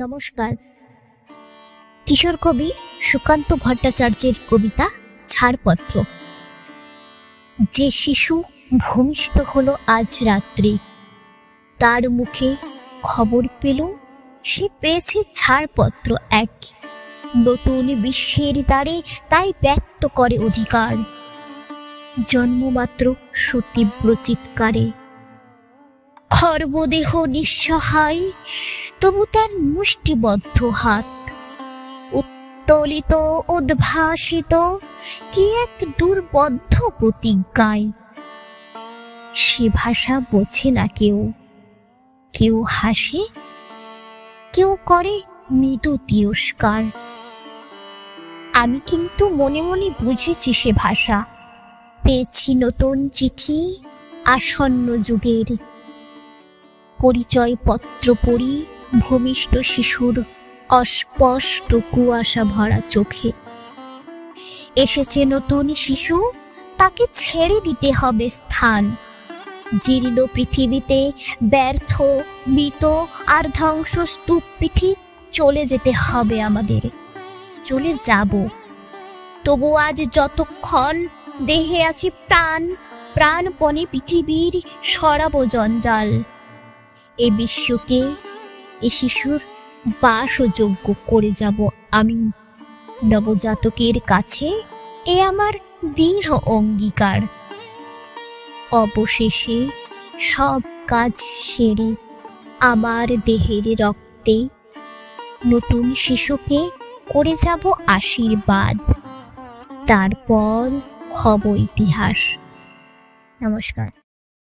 নমস্কার। কিশোর কবি সুকান্ত ভট্টাচার্যের কবিতা ছাড়পত্র। যে শিশু ভূমিষ্ঠ হলো আজ রাত্রি, তার মুখে খবর পেল সে পেয়েছে ছাড়পত্র এক। নতুন বিশ্বের দ্বারে তাই ব্যক্ত করে অধিকার, জন্মমাত্র সুতীব্র চিৎকারে। খর্বদেহ নিঃসহায়, তবু তার মুষ্টিবদ্ধ হাত উত্তোলিত উদ্ভাসিত কি এক দুর্বদ্ধ প্রতিজ্ঞায়। সে ভাষা বোঝে না কেউ, কেউ হাসে, কেউ করে মৃদু তিরস্কার। আমি কিন্তু মনে মনে বুঝেছি সে ভাষা, পেয়েছি নতুন চিঠি আসন্ন যুগের। পরিচয় পত্র পড়ি ভূমিষ্ঠ শিশুর অস্পষ্ট কুয়াশা ভরা চোখে। এসেছে নতুন শিশু, তাকে ছেড়ে দিতে হবে স্থান। জীর্ণ পৃথিবীতে ব্যর্থ মৃত আর ধ্বংস স্তূপ পৃথি চলে যেতে হবে আমাদের, চলে যাব। তবু আজ যতক্ষণ দেহে আছে প্রাণ, প্রাণপণে পৃথিবীর সরাবো জঞ্জাল। এ বিশ্বকে এ শিশুর বাসযোগ্য করে যাব আমি। নবজাতকের কাছে এ আমার দৃঢ় অঙ্গীকার। অবশেষে সব কাজ সেরে আমার দেহের রক্তে নতুন শিশুকে করে যাব আশীর্বাদ। তারপর হব ইতিহাস। নমস্কার।